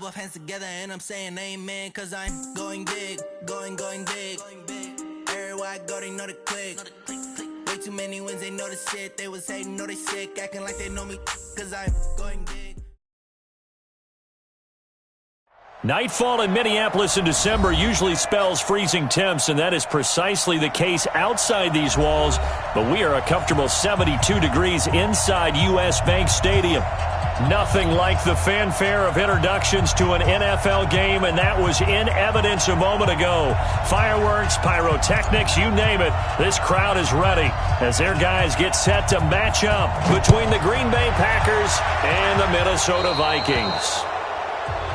both hands together and I'm saying amen, cause I'm going big, going big. Everywhere I go, they know the click. Way too many wins, they know the shit. They was hating, know they sick, acting like they know me, cause I'm going big. Nightfall in Minneapolis in December usually spells freezing temps, and that is precisely the case outside these walls. But we are a comfortable 72 degrees inside U.S. Bank Stadium. Nothing like the fanfare of introductions to an NFL game, and that was in evidence a moment ago. Fireworks, pyrotechnics, you name it. This crowd is ready as their guys get set to match up between the Green Bay Packers and the Minnesota Vikings.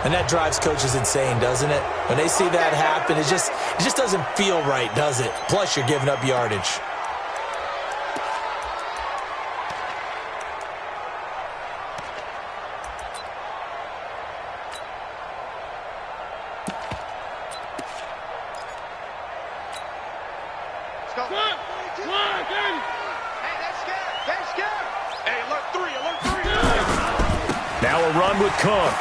And that drives coaches insane, doesn't it? When they see that happen, it just doesn't feel right, does it? Plus, you're giving up yardage. Now a run with Cook.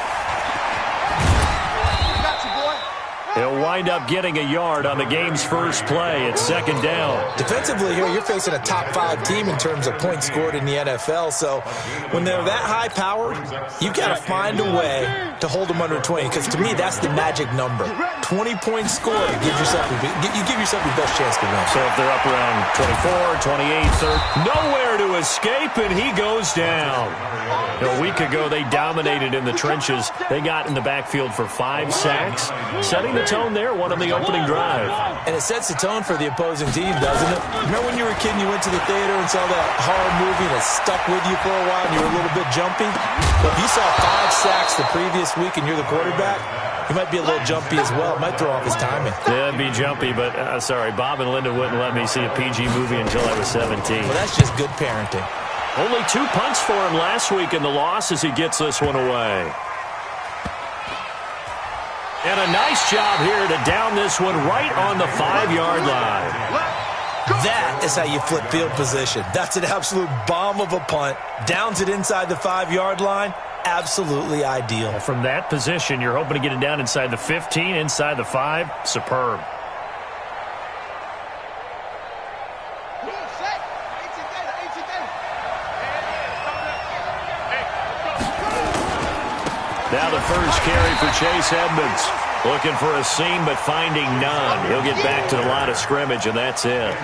He'll wind up getting a yard on the game's first play. It's second down. Defensively here, you're facing a top-5 team in terms of points scored in the NFL. So when they're that high-powered, you got to find a way to hold them under 20. Because to me, that's the magic number. 20 points scored. You give yourself your best chance to win. So if they're up around 24, 28, 30, nowhere to escape, and he goes down. A week ago, they dominated in the trenches. They got in the backfield for 5 sacks, setting the tone there, one on the opening drive. And it sets the tone for the opposing team, doesn't it? Remember when you were a kid and you went to the theater and saw that horror movie that stuck with you for a while and you were a little bit jumpy? Well, if you saw 5 sacks the previous week and you're the quarterback, he might be a little jumpy as well. It might throw off his timing. Yeah, it'd be jumpy, but sorry, Bob and Linda wouldn't let me see a PG movie until I was 17. Well, that's just good parenting. Only 2 punts for him last week in the loss as he gets this one away. And a nice job here to down this one right on the 5-yard line. That is how you flip field position. That's an absolute bomb of a punt. Downs it inside the 5-yard line. Absolutely ideal. From that position, you're hoping to get it down inside the 15, inside the 5. Superb. Now the first carry for Chase Edmonds. Looking for a seam, but finding none. He'll get back to the line of scrimmage, and that's it.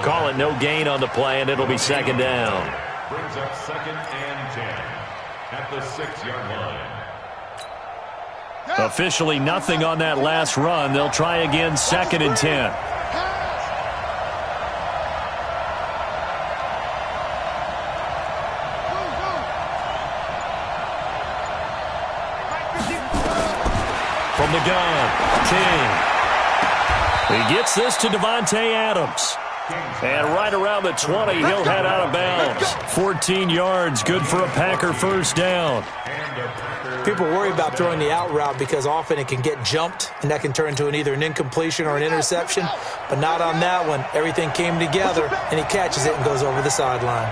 Call it no gain on the play, and it'll be second down. Brings up 2nd and 10 at the 6-yard line. Officially nothing on that last run. They'll try again, 2nd and 10. From the gun, King. He gets this to Devontae Adams. And right around the 20, he'll head out of bounds. 14 yards, good for a Packer first down. People worry about throwing the out route because often it can get jumped, and that can turn into either an incompletion or an interception. But not on that one. Everything came together, and he catches it and goes over the sideline.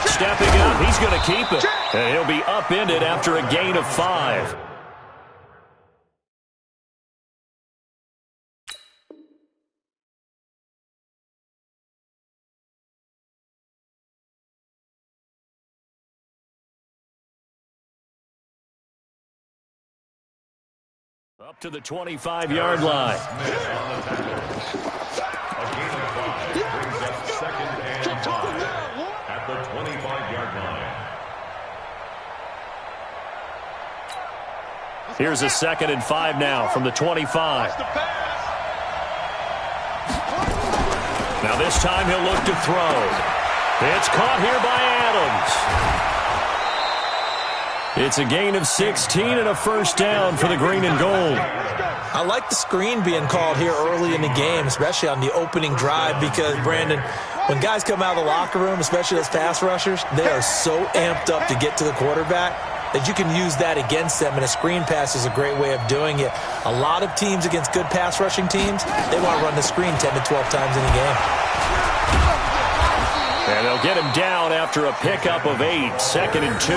Stepping up, he's going to keep it. And he'll be upended after a gain of 5. Up to the 25-yard line. A gain of 5 brings up 2nd and 5 at the 25-yard line. Here's a 2nd and 5 now from the 25. Now this time he'll look to throw. It's caught here by Adams. It's a gain of 16 and a first down for the green and gold. I like the screen being called here early in the game, especially on the opening drive, because, Brandon, when guys come out of the locker room, especially those pass rushers, they are so amped up to get to the quarterback that you can use that against them, and a screen pass is a great way of doing it. A lot of teams against good pass rushing teams, they want to run the screen 10 to 12 times in a game. And they'll get him down after a pickup of 8, 2nd and 2.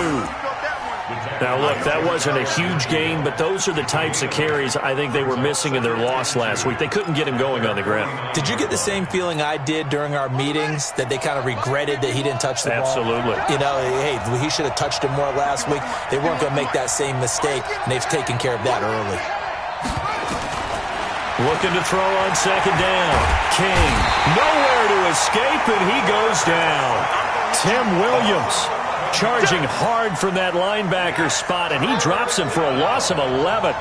Now, look, that wasn't a huge gain, but those are the types of carries I think they were missing in their loss last week. They couldn't get him going on the ground. Did you get the same feeling I did during our meetings, that they kind of regretted that he didn't touch the ball? Absolutely. You know, hey, he should have touched him more last week. They weren't going to make that same mistake, and they've taken care of that early. Looking to throw on second down. King, nowhere to escape, and he goes down. Tim Williams charging hard from that linebacker spot, and he drops him for a loss of 11.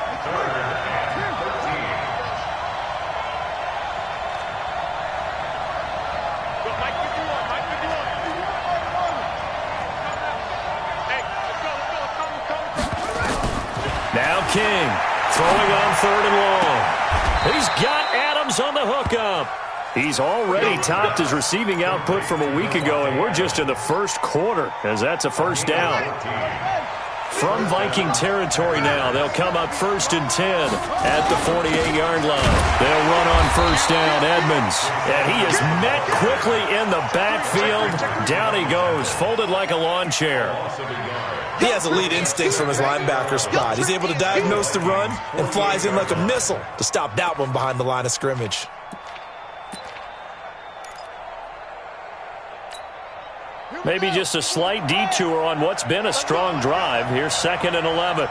Now King throwing on 3rd and long. He's got Adams on the hookup. He's already topped his receiving output from a week ago, and we're just in the first quarter as that's a first down. From Viking territory now, they'll come up 1st and 10 at the 48-yard line. They'll run on first down, Edmonds. And he is met quickly in the backfield. Down he goes, folded like a lawn chair. He has elite instincts from his linebacker spot. He's able to diagnose the run and flies in like a missile to stop that one behind the line of scrimmage. Maybe just a slight detour on what's been a strong drive. Here's 2nd and 11.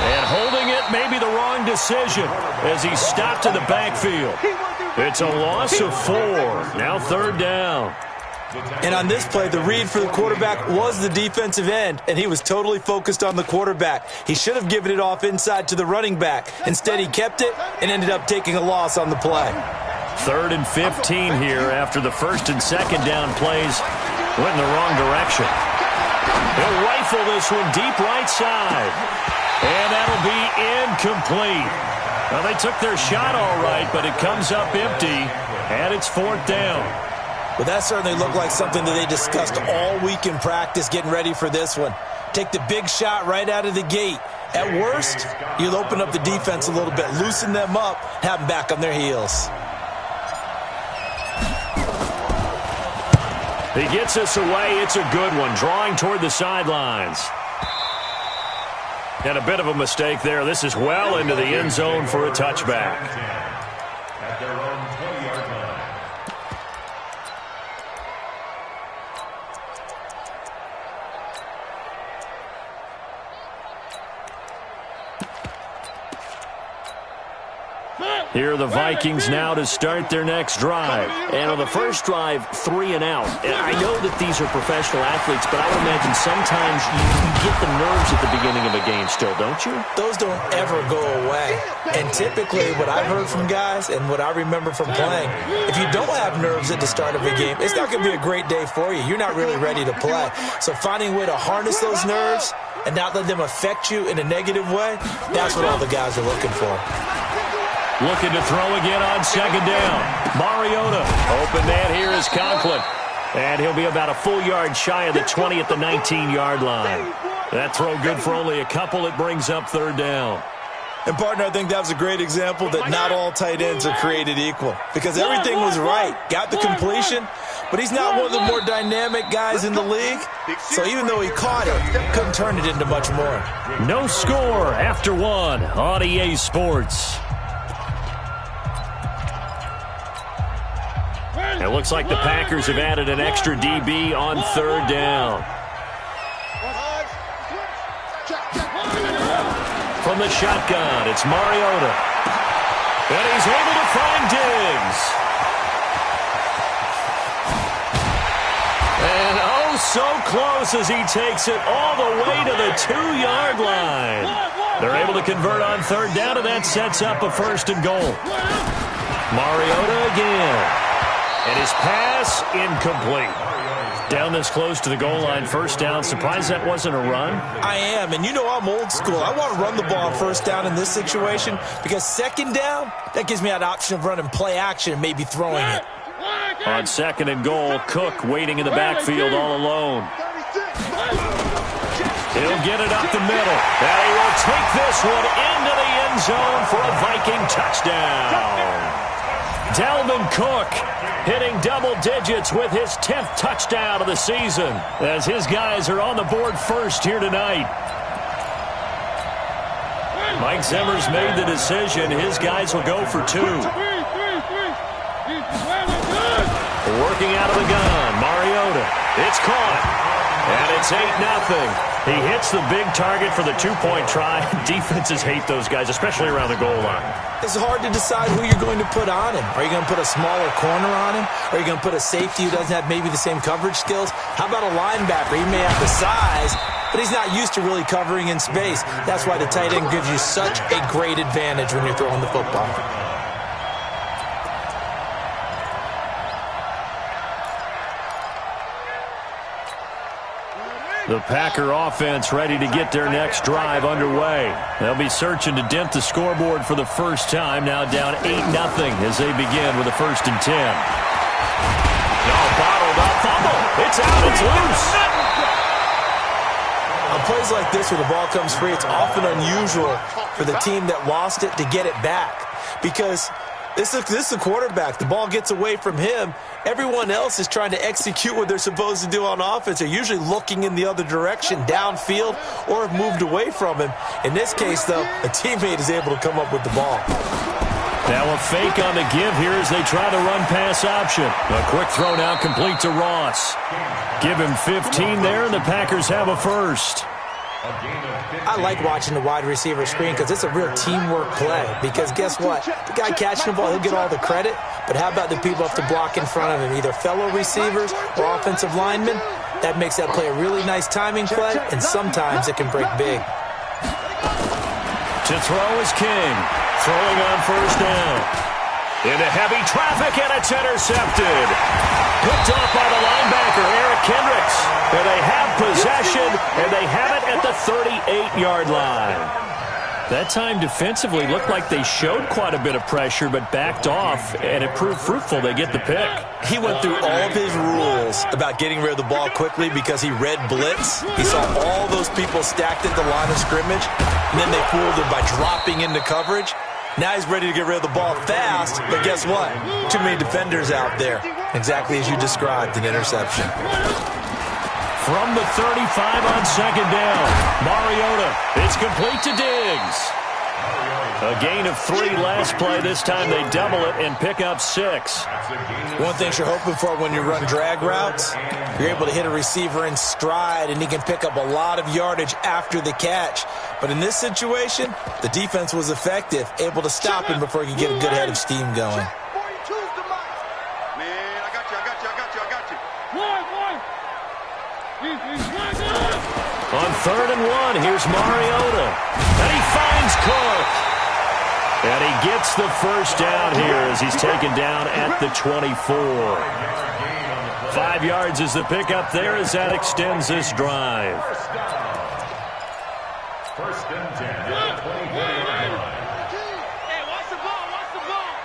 And holding it may be the wrong decision as he stopped in the backfield. It's a loss of 4. Now 3rd down. And on this play, the read for the quarterback was the defensive end, and he was totally focused on the quarterback. He should have given it off inside to the running back. Instead, he kept it and ended up taking a loss on the play. 3rd and 15 here after the 1st and 2nd down plays went in the wrong direction. They'll rifle this one deep right side. And that'll be incomplete. Well, they took their shot all right, but it comes up empty, and it's 4th down. Well, that certainly looked like something that they discussed all week in practice getting ready for this one. Take the big shot right out of the gate. At worst, you'll open up the defense a little bit, loosen them up, have them back on their heels. He gets us away. It's a good one, drawing toward the sidelines. And a bit of a mistake there. This is well into the end zone for a touchback. At their own 20-yard line. Here are the Vikings now to start their next drive. And on the first drive, 3 and out. And I know that these are professional athletes, but I would imagine sometimes you get the nerves at the beginning of a game still, don't you? Those don't ever go away. And typically what I've heard from guys and what I remember from playing, if you don't have nerves at the start of a game, it's not going to be a great day for you. You're not really ready to play. So finding a way to harness those nerves and not let them affect you in a negative way, that's what all the guys are looking for. Looking to throw again on second down. Mariota. Open man here is Conklin. And he'll be about a full yard shy of the 20 at the 19-yard line. That throw good for only a couple. It brings up 3rd down. And, partner, I think that was a great example that not all tight ends are created equal. Because everything was right. Got the completion, but he's not one of the more dynamic guys in the league. So even though he caught it, couldn't turn it into much more. No score after 1 on EA Sports. It looks like the Packers have added an extra DB on 3rd down. From the shotgun, it's Mariota. And he's able to find Diggs. And oh, so close as he takes it all the way to the 2-yard line. They're able to convert on 3rd down, and that sets up a 1st and goal. Mariota again. And his pass incomplete. Down this close to the goal line, 1st down. Surprised that wasn't a run? I am, and you know I'm old school. I want to run the ball on 1st down in this situation because 2nd down, that gives me that option of running play action and maybe throwing it. On 2nd and goal, Cook waiting in the backfield all alone. He'll get it up the middle. And he will take this one into the end zone for a Viking touchdown. Dalvin Cook hitting double digits with his 10th touchdown of the season as his guys are on the board first here tonight. Mike Zimmer's made the decision. His guys will go for 2. Working out of the gun, Mariota. It's caught, and it's 8-0. He hits the big target for the 2-point try. Defenses hate those guys, especially around the goal line. It's hard to decide who you're going to put on him. Are you going to put a smaller corner on him? Are you going to put a safety who doesn't have maybe the same coverage skills? How about a linebacker? He may have the size, but he's not used to really covering in space. That's why the tight end gives you such a great advantage when you're throwing the football. The Packer offense ready to get their next drive underway. They'll be searching to dent the scoreboard for the first time, now down 8-0 as they begin with a 1st and 10. No, bottled up, fumble. It's out, it's loose. On plays like this where the ball comes free, it's often unusual for the team that lost it to get it back because this is the quarterback. The ball gets away from him. Everyone else is trying to execute what they're supposed to do on offense. They're usually looking in the other direction, downfield, or have moved away from him. In this case, though, a teammate is able to come up with the ball. Now a fake on the give here as they try to run pass option. A quick throw now complete to Ross. Give him 15 there, and the Packers have a first. I like watching the wide receiver screen because it's a real teamwork play. Because guess what? The guy catching the ball, he'll get all the credit. But how about the people have to block in front of him, either fellow receivers or offensive linemen? That makes that play a really nice timing play, and sometimes it can break big. To throw is King. Throwing on 1st down. Into heavy traffic, and it's intercepted. Picked off by the linebacker, Eric Kendricks. And they have possession, and they have it at the 38-yard line. That time defensively looked like they showed quite a bit of pressure, but backed off, and it proved fruitful. They get the pick. He went through all of his rules about getting rid of the ball quickly because he read blitz. He saw all those people stacked at the line of scrimmage, and then they fooled him by dropping into coverage. Now he's ready to get rid of the ball fast, but guess what? Too many defenders out there. Exactly as you described, an interception. From the 35 on 2nd down, Mariota. It's complete to Diggs. A gain of 3 last play. This time they double it and pick up 6. One thing you're hoping for when you run drag routes, you're able to hit a receiver in stride, and he can pick up a lot of yardage after the catch. But in this situation, the defense was effective, able to stop him before he could get a good head of steam going. On 3rd and 1, here's Mariota. And he finds Cook. And he gets the 1st down here as he's taken down at the 24. 5 yards is the pickup there as that extends this drive. 1st and 10 at the 24-yard line. Hey, watch the ball, watch the ball.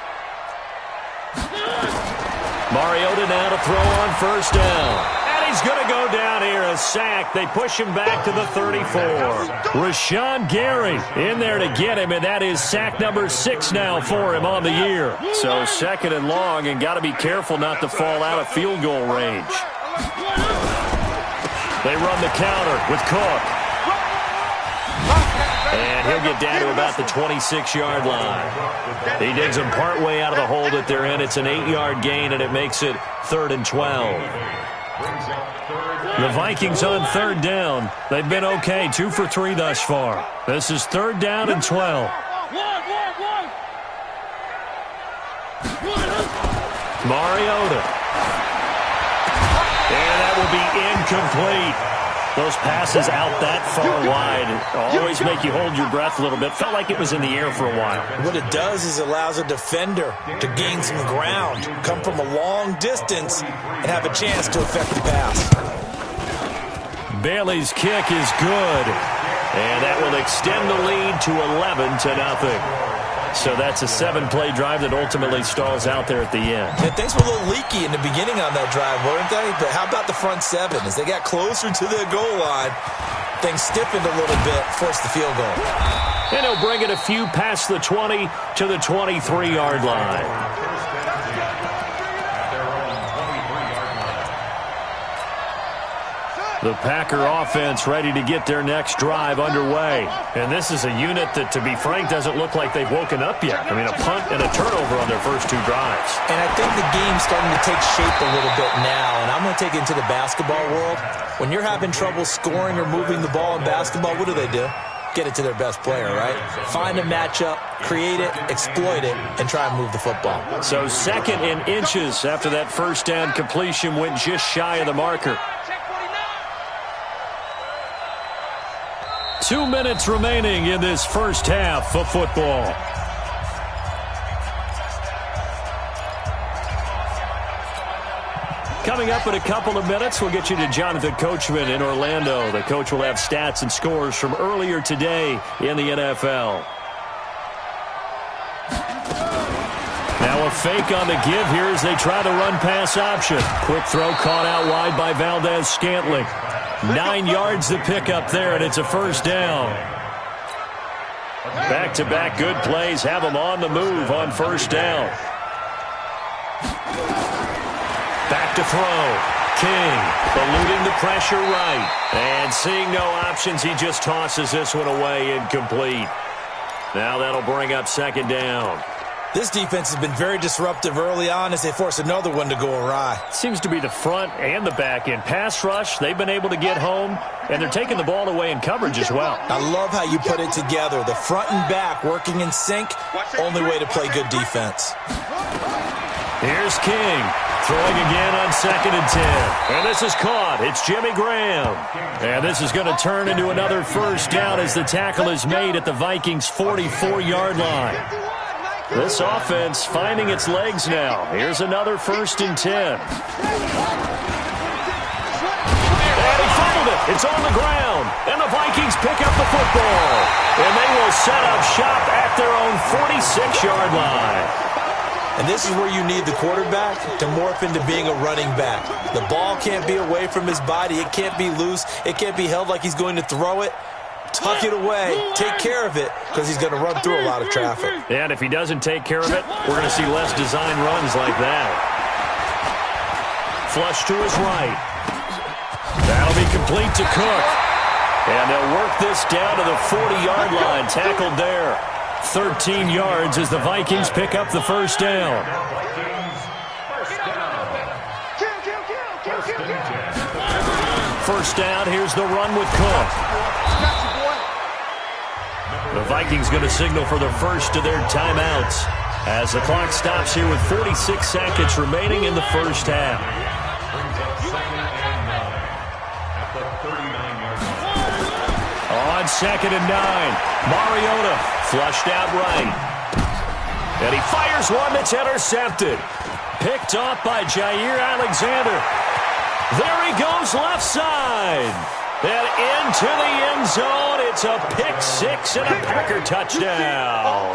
Mariota now to throw on 1st down. He's going to go down here, a sack. They push him back to the 34. Rashawn Gary in there to get him, and that is sack number 6 now for him on the year. So 2nd and long, and got to be careful not to fall out of field goal range. They run the counter with Cook. And he'll get down to about the 26-yard line. He digs him partway out of the hole that they're in. It's an 8-yard gain, and it makes it 3rd and 12. The Vikings on 3rd down. They've been okay, 2 for 3 thus far. This is 3rd down and 12. Mariota. And that will be incomplete. Those passes out that far wide always make you hold your breath a little bit. Felt like it was in the air for a while. What it does is it allows a defender to gain some ground, come from a long distance, and have a chance to affect the pass. Bailey's kick is good. And that will extend the lead to 11-0. So that's a 7-play drive that ultimately stalls out there at the end. And things were a little leaky in the beginning on that drive, weren't they? But how about the front 7? As they got closer to the goal line, things stiffened a little bit, forced the field goal. And he'll bring it a few past the 20 to the 23-yard line. The Packer offense ready to get their next drive underway. And this is a unit that, to be frank, doesn't look like they've woken up yet. I mean, a punt and a turnover on their first 2 drives. And I think the game's starting to take shape a little bit now. And I'm going to take it into the basketball world. When you're having trouble scoring or moving the ball in basketball, what do? Get it to their best player, right? Find a matchup, create it, exploit it, and try and move the football. So 2nd and inches after that first down completion went just shy of the marker. 2 minutes remaining in this first half of football. Coming up in a couple of minutes, we'll get you to Jonathan Coachman in Orlando. The coach will have stats and scores from earlier today in the NFL. Now a fake on the give here as they try the run-pass option. Quick throw caught out wide by Valdez-Scantling. 9 yards to pick up there, and it's a first down. Back-to-back good plays have them on the move on first down. Back to throw. King eluding the pressure right. And seeing no options, he just tosses this one away incomplete. Now that'll bring up 2nd down. This defense has been very disruptive early on as they force another one to go awry. Seems to be the front and the back end. Pass rush, they've been able to get home, and they're taking the ball away in coverage as well. I love how you put it together. The front and back working in sync, only way to play good defense. Here's King. Throwing again on 2nd and 10. And this is caught. It's Jimmy Graham. And this is going to turn into another first down as the tackle is made at the Vikings' 44-yard line. This offense finding its legs now. Here's another 1st and 10. And he fumbled it. It's on the ground. And the Vikings pick up the football. And they will set up shop at their own 46-yard line. And this is where you need the quarterback to morph into being a running back. The ball can't be away from his body. It can't be loose. It can't be held like he's going to throw it. Tuck it away. Take care of it because he's going to run through a lot of traffic. And if he doesn't take care of it, we're going to see less design runs like that. Flush to his right. That'll be complete to Cook. And they'll work this down to the 40-yard line. Tackled there. 13 yards as the Vikings pick up the first down. First down, here's the run with Cook. The Vikings going to signal for the first of their timeouts as the clock stops here with 46 seconds remaining in the first half. On 2nd and 9, Mariota flushed out right. And he fires one that's intercepted. Picked off by Jair Alexander. There he goes left side. And into the end zone. It's a pick 6 and a Packer touchdown.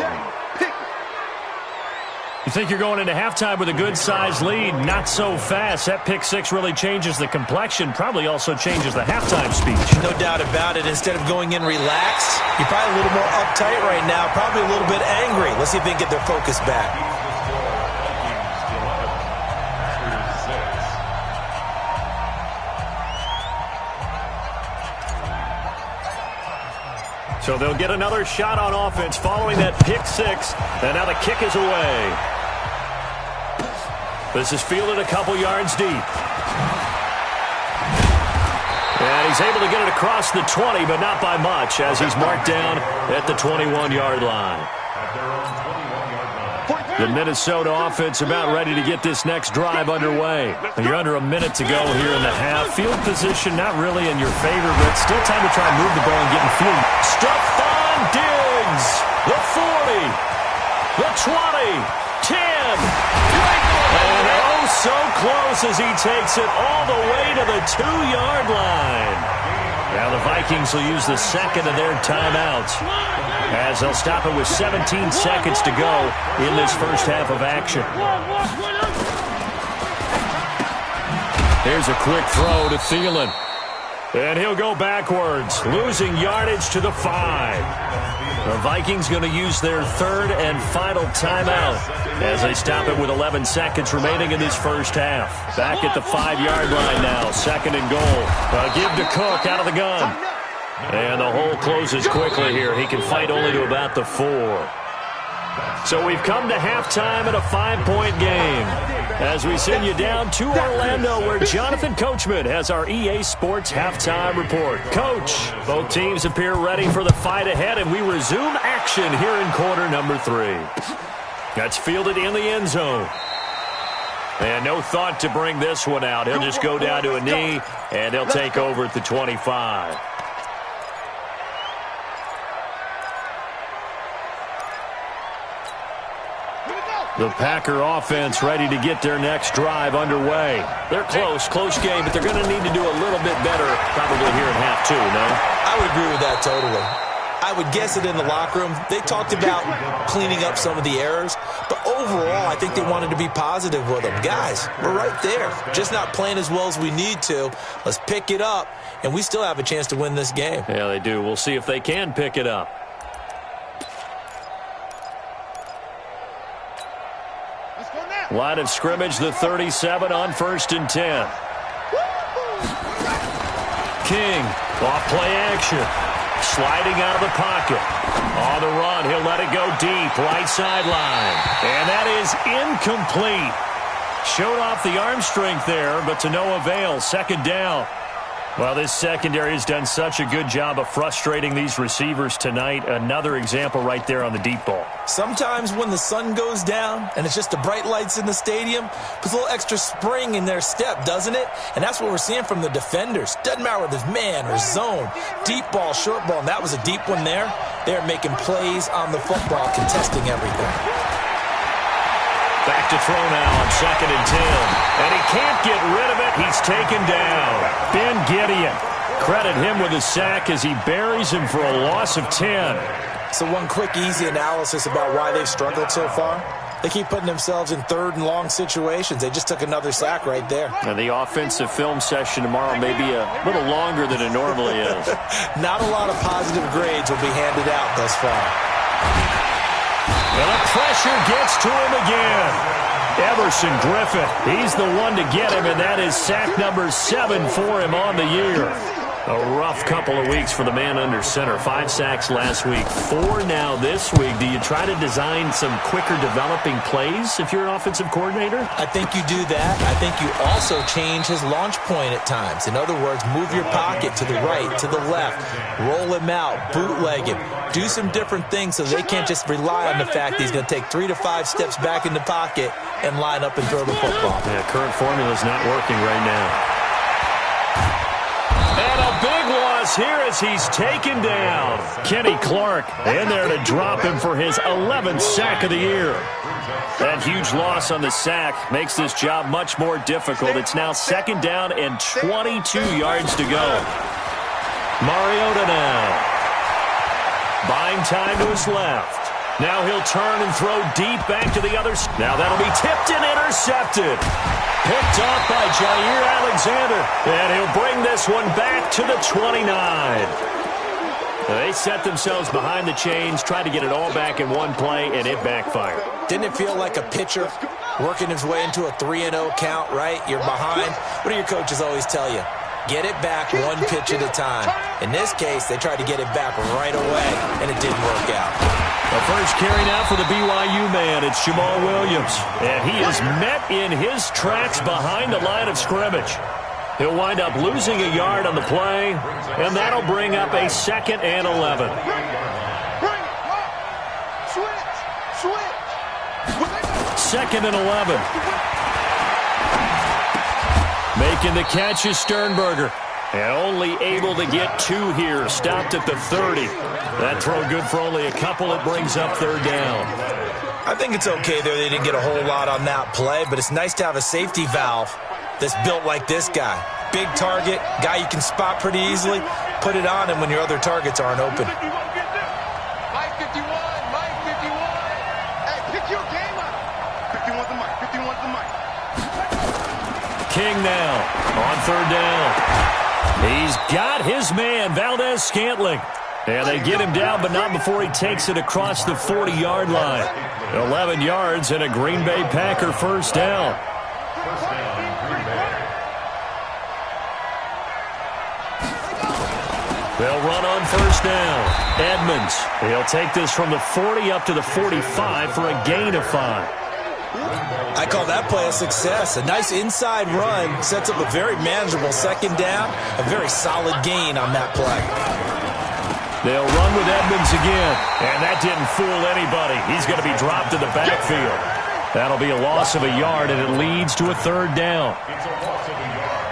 You think you're going into halftime with a good-sized lead. Not so fast. That pick 6 really changes the complexion. Probably also changes the halftime speech. No doubt about it. Instead of going in relaxed, you're probably a little more uptight right now. Probably a little bit angry. Let's see if they can get their focus back. So they'll get another shot on offense following that pick 6. And now the kick is away. This is fielded a couple yards deep. And he's able to get it across the 20, but not by much, as he's marked down at the 21-yard line. The Minnesota offense about ready to get this next drive underway. You're under a minute to go here in the half. Field position not really in your favor, but still time to try and move the ball and get in field. Stephon Diggs, the 40, the 20, 10. And oh, so close as he takes it all the way to the 2-yard line. Now the Vikings will use the second of their timeouts as they'll stop it with 17 seconds to go in this first half of action. Here's a quick throw to Thielen. And he'll go backwards, losing yardage to the 5. The Vikings going to use their third and final timeout as they stop it with 11 seconds remaining in this first half. Back at the 5-yard line now, second and goal. Give to Cook out of the gun. And the hole closes quickly here. He can fight only to about the 4. So we've come to halftime in a 5-point game as we send you down to Orlando where Jonathan Coachman has our EA Sports halftime report. Coach, both teams appear ready for the fight ahead, and we resume action here in quarter number 3. That's fielded in the end zone. And no thought to bring this one out. He'll just go down to a knee, and they'll take over at the 25. The Packer offense ready to get their next drive underway. They're close game, but they're going to need to do a little bit better probably here in half 2, no? I would agree with that totally. I would guess it in the locker room. They talked about cleaning up some of the errors, but overall I think they wanted to be positive with them. Guys, we're right there. Just not playing as well as we need to. Let's pick it up, and we still have a chance to win this game. Yeah, they do. We'll see if they can pick it up. Line of scrimmage, the 37 on 1st and 10. King, off play action. Sliding out of the pocket. On the run, he'll let it go deep, right sideline. And that is incomplete. Showed off the arm strength there, but to no avail. Second down. Well, this secondary has done such a good job of frustrating these receivers tonight. Another example right there on the deep ball. Sometimes when the sun goes down and it's just the bright lights in the stadium, puts a little extra spring in their step, doesn't it? And that's what we're seeing from the defenders. Doesn't matter whether it's man or zone, deep ball, short ball, and that was a deep one there. They're making plays on the football, contesting everything. Back to throw now on 2nd and 10. And he can't get rid of it. He's taken down. Ben Gideon. Credit him with a sack as he buries him for a loss of 10. So one quick, easy analysis about why they've struggled so far. They keep putting themselves in 3rd and long situations. They just took another sack right there. And the offensive film session tomorrow may be a little longer than it normally is. Not a lot of positive grades will be handed out thus far. And the pressure gets to him again. Everson Griffin, he's the one to get him, and that is sack number 7 for him on the year. A rough couple of weeks for the man under center. 5 sacks last week, 4 now this week. Do you try to design some quicker developing plays if you're an offensive coordinator? I think you do that. I think you also change his launch point at times. In other words, move your pocket to the right, to the left, roll him out, bootleg him. Do some different things so they can't just rely on the fact that he's going to take 3 to 5 steps back in the pocket and line up and throw the football. Yeah, current formula is not working right now. And a big loss here as he's taken down. Kenny Clark in there to drop him for his 11th sack of the year. That huge loss on the sack makes this job much more difficult. It's now 2nd down and 22 yards to go. Mariota now. Buying time to his left. Now he'll turn and throw deep back to the other side. Now that'll be tipped and intercepted. Picked off by Jair Alexander. And he'll bring this one back to the 29. They set themselves behind the chains, tried to get it all back in one play, and it backfired. Didn't it feel like a pitcher working his way into a 3-0 count, right? You're behind. What do your coaches always tell you? Get it back one pitch at a time. In this case, they tried to get it back right away, and it didn't work out. The first carry now for the BYU man. It's Jamal Williams. And he is met in his tracks behind the line of scrimmage. He'll wind up losing a yard on the play, and that'll bring up a 2nd and 11. Second and 11. Making the catch is Sternberger. And only able to get 2 here. Stopped at the 30. That throw good for only a couple. It brings up 3rd down. I think it's okay there. They didn't get a whole lot on that play, but it's nice to have a safety valve that's built like this guy. Big target, guy you can spot pretty easily. Put it on him when your other targets aren't open. Mike 51, Mike 51. Hey, pick your game up. 51's the mic, 51's the mic. King now on 3rd down. He's got his man, Valdez Scantling. And they get him down, but not before he takes it across the 40-yard line. 11 yards and a Green Bay Packer first down. They'll run on first down. Edmonds, he'll take this from the 40 up to the 45 for a gain of 5. I call that play a success. A nice inside run sets up a very manageable second down. A very solid gain on that play. They'll run with Edmonds again, and that didn't fool anybody. He's going to be dropped in the backfield. That'll be a loss of a yard, and it leads to a third down.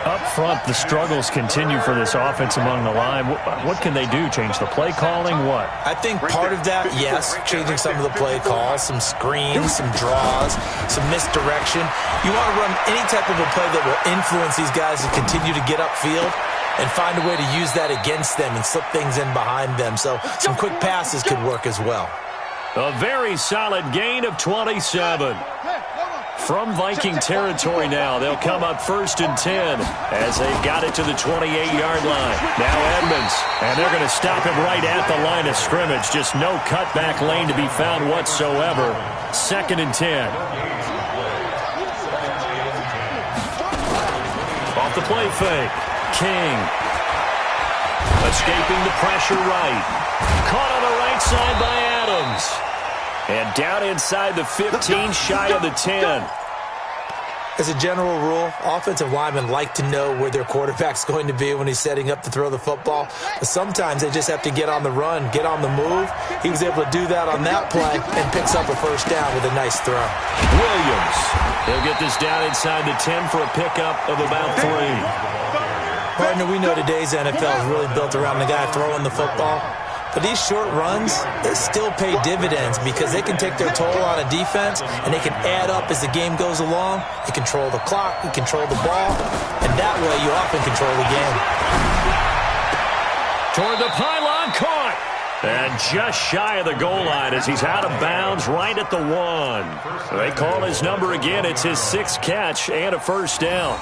Up front, the struggles continue for this offense among the line. What can they do? Change the play calling? What? I think part of that, yes, changing some of the play calls, some screens, some draws, some misdirection. You want to run any type of a play that will influence these guys to continue to get upfield and find a way to use that against them and slip things in behind them. So some quick passes could work as well. A very solid gain of 27. From Viking territory now, they'll come up 1st and 10 as they got it to the 28-yard line. Now Edmonds, and they're going to stop him right at the line of scrimmage. Just no cutback lane to be found whatsoever. 2nd and 10. Off the play fake. King. Escaping the pressure right. Caught on the right side by Adams. And down inside the 15, shy of the 10. As a general rule, offensive linemen like to know where their quarterback's going to be when he's setting up to throw the football. But sometimes they just have to get on the run, get on the move. He was able to do that on that play and picks up a first down with a nice throw. Williams. He'll get this down inside the 10 for a pickup of about 3. Partner, we know today's NFL is really built around the guy throwing the football. But these short runs, they still pay dividends because they can take their toll on a defense and they can add up as the game goes along. You control the clock, you control the ball, and that way you often control the game. Toward the pylon, caught. And just shy of the goal line as he's out of bounds right at the 1. They call his number again. It's his 6th catch and a first down.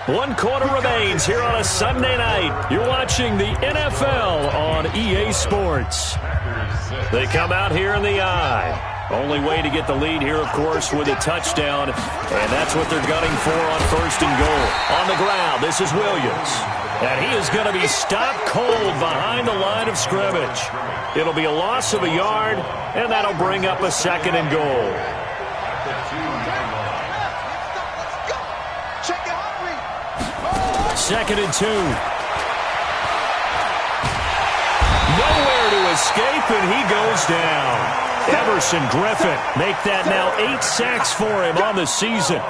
One quarter remains here on a Sunday night. You're watching the NFL on EA Sports. They come out here in the eye. Only way to get the lead here, of course, with a touchdown. And that's what they're gunning for on 1st and goal. On the ground, this is Williams. And he is going to be stopped cold behind the line of scrimmage. It'll be a loss of a yard, and that'll bring up a 2nd and goal. Second and 2. Nowhere to escape, and he goes down. Everson Griffin make that now 8 sacks for him on the season.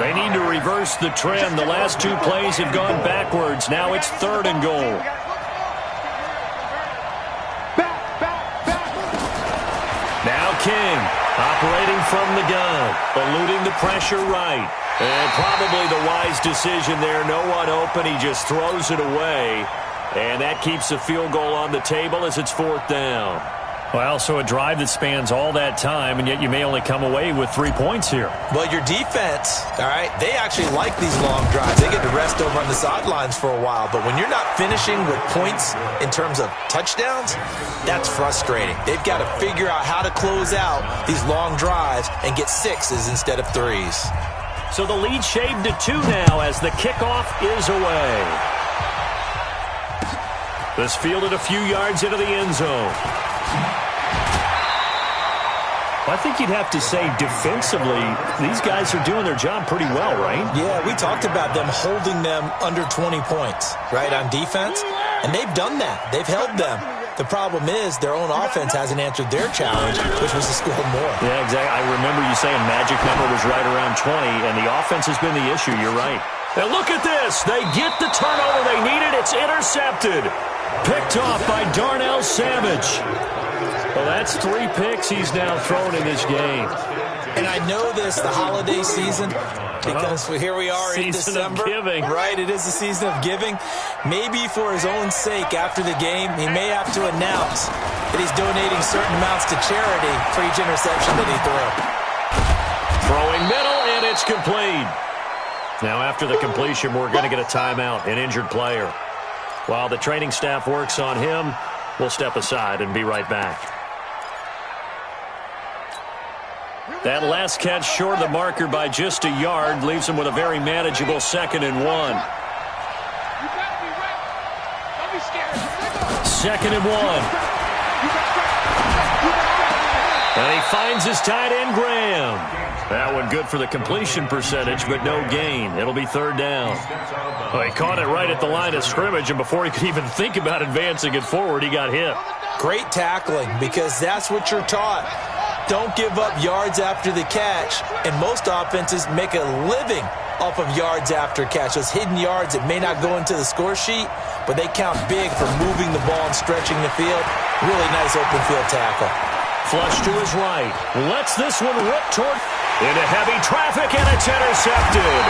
They need to reverse the trend. The last 2 plays have gone backwards. Now it's 3rd and goal. Now King operating from the gun, eluding the pressure right. And probably the wise decision there. No one open. He just throws it away. And that keeps the field goal on the table as it's 4th down. Well, so a drive that spans all that time, and yet you may only come away with 3 points here. Well, your defense, all right, they actually like these long drives. They get to rest over on the sidelines for a while. But when you're not finishing with points in terms of touchdowns, that's frustrating. They've got to figure out how to close out these long drives and get 6s instead of 3s. So the lead shaved to 2 now as the kickoff is away. This fielded a few yards into the end zone. I think you'd have to say defensively, these guys are doing their job pretty well, right? Yeah, we talked about them holding them under 20 points, right, on defense. And they've done that. They've held them. The problem is their own offense hasn't answered their challenge, which was to score more. Yeah, exactly. I remember you saying magic number was right around 20, and the offense has been the issue. You're right. And look at this. They get the turnover they needed. It's intercepted. Picked off by Darnell Savage. Well, that's 3 picks he's now thrown in this game. And I know this, the holiday season, because here we are in December. Season of giving. Right, it is the season of giving. Maybe for his own sake after the game, he may have to announce that he's donating certain amounts to charity for each interception that he threw. Throwing middle, and it's complete. Now, after the completion, we're going to get a timeout, an injured player. While the training staff works on him, we'll step aside and be right back. That last catch short of the marker by just a yard leaves him with a very manageable 2nd and 1. 2nd and 1. And he finds his tight end, Graham. That one good for the completion percentage, but no gain. It'll be 3rd down. Well, he caught it right at the line of scrimmage, and before he could even think about advancing it forward, he got hit. Great tackling, because that's what you're taught. Don't give up yards after the catch, and most offenses make a living off of yards after catch. Those hidden yards that may not go into the score sheet, but they count big for moving the ball and stretching the field. Really nice open field tackle. Flush to his right. Lets this one rip toward into heavy traffic, and it's intercepted.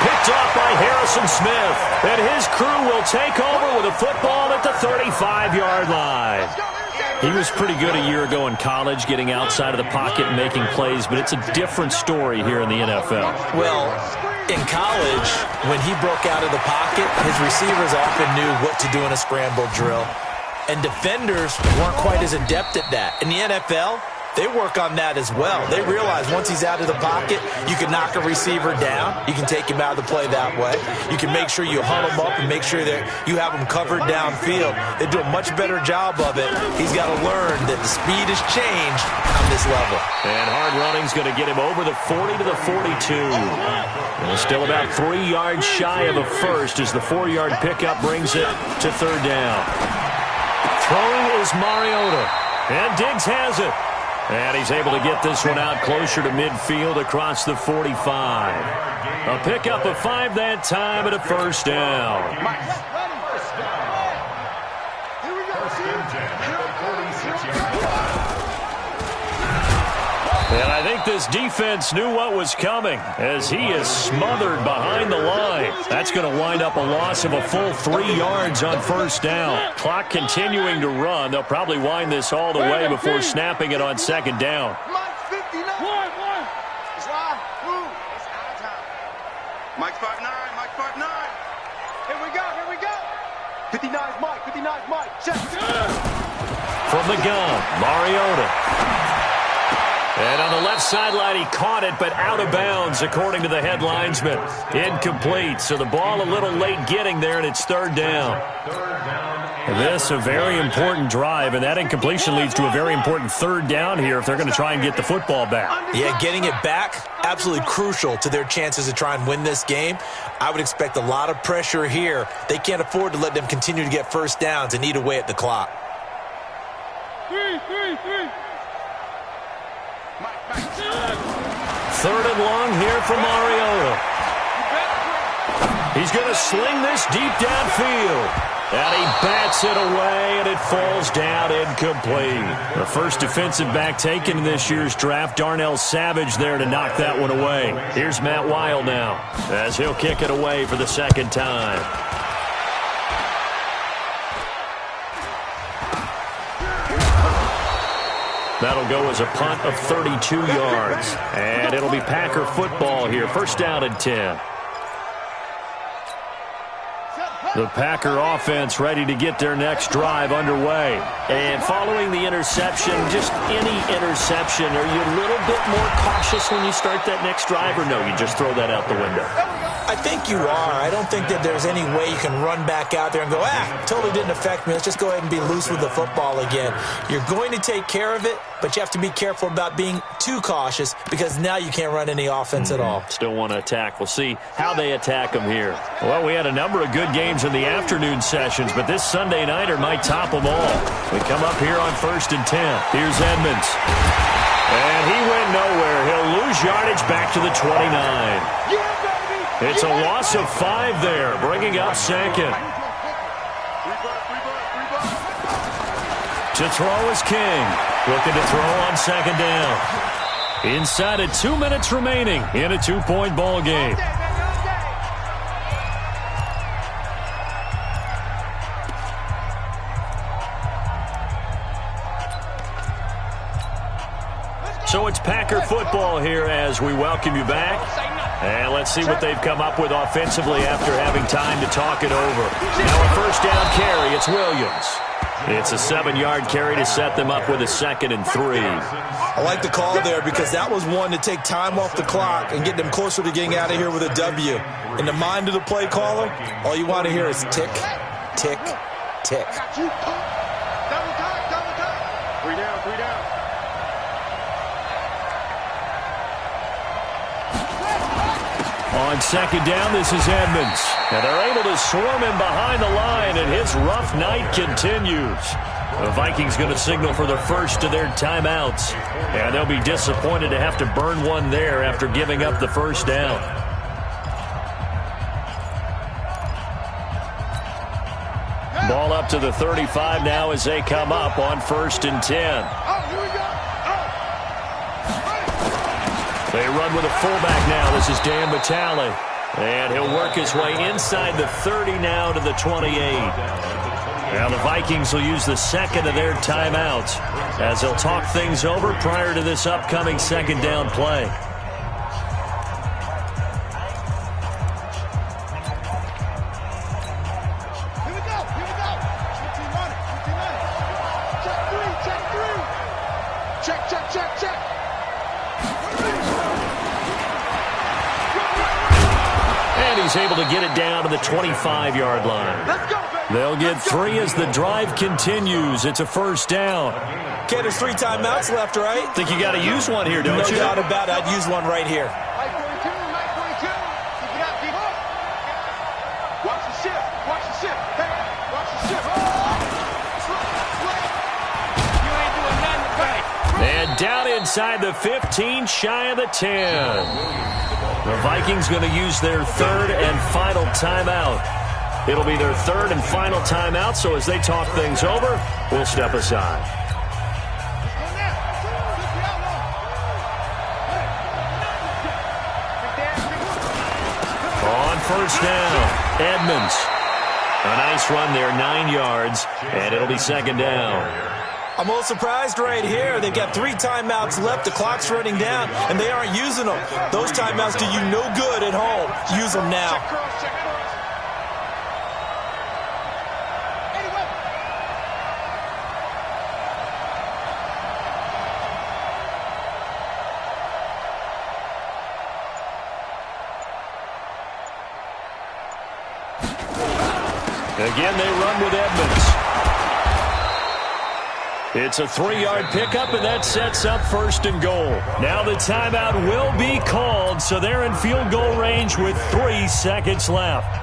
Picked off by Harrison Smith. And his crew will take over with a football at the 35-yard line. He was pretty good a year ago in college, getting outside of the pocket and making plays, but it's a different story here in the NFL. Well, in college, when he broke out of the pocket, his receivers often knew what to do in a scramble drill. And defenders weren't quite as adept at that. In the NFL, they work on that as well. They realize once he's out of the pocket, you can knock a receiver down. You can take him out of the play that way. You can make sure you huddle him up and make sure that you have him covered downfield. They do a much better job of it. He's got to learn that the speed has changed on this level. And hard running's going to get him over the 40 to the 42. And still about 3 yards shy of a first as the 4-yard pickup brings it to 3rd down. Throwing is Mariota. And Diggs has it. And he's able to get this one out closer to midfield across the 45. A pickup of 5 that time and a 1st down. And I think this defense knew what was coming as he is smothered behind the line. That's going to wind up a loss of a full 3 yards on 1st down. Clock continuing to run. They'll probably wind this all the way before snapping it on 2nd down. Mike 5'9", Mike 5'9". Here we go. 59's Mike, 59's Mike. Check. From the gun, Mariota. And on the left sideline, he caught it, but out of bounds, according to the head linesman. Incomplete, so the ball a little late getting there, and it's 3rd down. This a very important drive, and that incompletion leads to a very important 3rd down here if they're going to try and get the football back. Yeah, getting it back, absolutely crucial to their chances to try and win this game. I would expect a lot of pressure here. They can't afford to let them continue to get 1st downs and eat away at the clock. 3rd and long here for Mariota. He's going to sling this deep downfield. And he bats it away, and it falls down incomplete. The first defensive back taken in this year's draft, Darnell Savage there to knock that one away. Here's Matt Weil now as he'll kick it away for the 2nd time. That'll go as a punt of 32 yards. And it'll be Packer football here. 1st down and 10. The Packer offense ready to get their next drive underway. And following the interception, just any interception, are you a little bit more cautious when you start that next drive, or no, you just throw that out the window? I think you are. I don't think that there's any way you can run back out there and go, totally didn't affect me. Let's just go ahead and be loose with the football again. You're going to take care of it, but you have to be careful about being too cautious because now you can't run any offense at all. Still want to attack. We'll see how they attack them here. Well, we had a number of good games in the afternoon sessions, but this Sunday nighter might top them all. We come up here on 1st and 10. Here's Edmonds. And he went nowhere. He'll lose yardage back to the 29. It's a loss of 5 there, bringing up 2nd. To throw is King. Looking to throw on 2nd down. Inside of 2 minutes remaining in a 2-point ball game. So it's Packer football here as we welcome you back. And let's see what they've come up with offensively after having time to talk it over. Now a first down carry. It's Williams. It's a 7-yard carry to set them up with a 2nd and 3. I like the call there because that was one to take time off the clock and get them closer to getting out of here with a W. In the mind of the play caller, all you want to hear is tick, tick, tick. Double time, double time. 3 down, 3 down. On 2nd down, this is Edmonds. And they're able to swarm him behind the line, and his rough night continues. The Vikings going to signal for the first of their timeouts. And they'll be disappointed to have to burn one there after giving up the first down. Ball up to the 35 now as they come up on 1st and 10. Oh, here we go. They run with a fullback now. This is Dan Vitale. And he'll work his way inside the 30 now to the 28. Now the Vikings will use the 2nd of their timeouts as they'll talk things over prior to this upcoming 2nd down play. He's able to get it down to the 25-yard line. Let's go, baby. They'll get 3 as the drive continues. It's a first down. Okay, there's 3 timeouts left, right? Think you got to use one here, don't you? No doubt about it. I'd use one right here. Mike 42, Mike 42. Keep it up, keep it up. Watch the shift, watch the shift. Hey, watch the shift. You ain't doing nothing right. And down inside the 15, shy of the 10. The Vikings going to use their 3rd and final timeout. It'll be their 3rd and final timeout, so as they talk things over, we'll step aside. On first down, Edmonds. A nice run there, 9 yards, and it'll be 2nd down. I'm a little surprised right here. They've got 3 timeouts left. The clock's running down, and they aren't using them. Those timeouts do you no good at home. Use them now. Check cross, check cross. Again, they run with Edmonds. It's a 3-yard pickup, and that sets up 1st and goal. Now the timeout will be called, so they're in field goal range with 3 seconds left.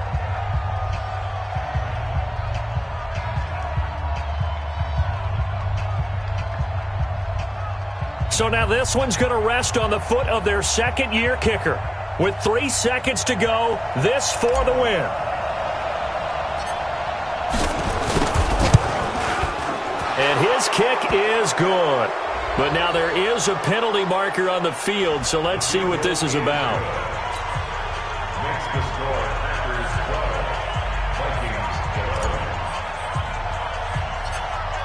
So now this one's going to rest on the foot of their 2nd-year kicker. With 3 seconds to go, this for the win. And his kick is good. But now there is a penalty marker on the field, so let's see what this is about. Next to score, Packers 12, Vikings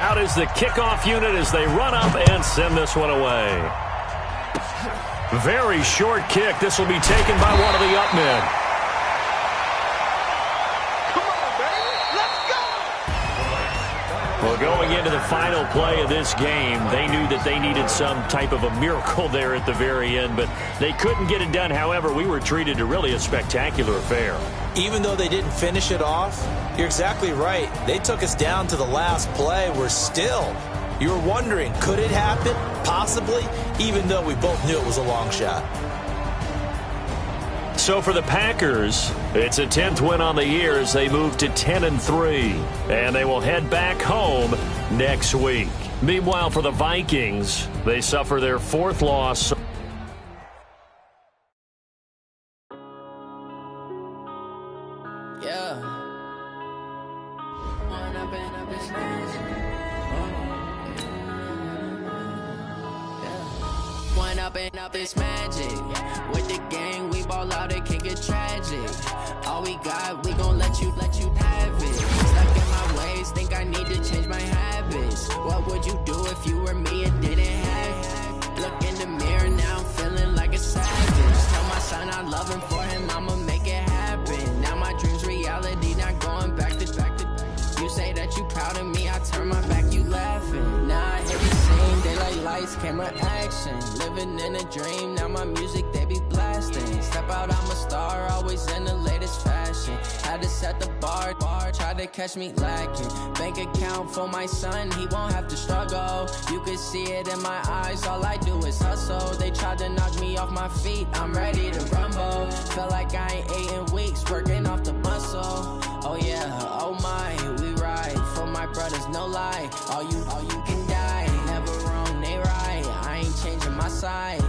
12. Out is the kickoff unit as they run up and send this one away. Very short kick. This will be taken by one of the up men. Well, going into the final play of this game, they knew that they needed some type of a miracle there at the very end, but they couldn't get it done. However, we were treated to really a spectacular affair. Even though they didn't finish it off, you're exactly right. They took us down to the last play. We're still, you were wondering, could it happen? Possibly, even though we both knew it was a long shot. So for the Packers, it's a 10th win on the year as they move to 10-3, and they will head back home next week. Meanwhile, for the Vikings, they suffer their 4th loss. Up this magic with the gang, we ball out, it can get tragic. All we got, we gon' let you have it. Stuck in my ways, think I need to change my habits. What would you do if you were me and didn't have it? Look in the mirror now, I'm feeling like a savage. Tell my son I love him for came an action. Living in a dream, now my music they be blasting. Step out, I'm a star, always in the latest fashion. Had to set the bar, try to catch me lacking. Bank account for my son, he won't have to struggle. You could see it in my eyes, all I do is hustle. They tried to knock me off my feet, I'm ready to rumble. Felt like I ain't ate in weeks, working off the muscle. Oh yeah, oh my, we ride for my brothers, no lie. All you can die, never wrong, they right. I ain't changing my side.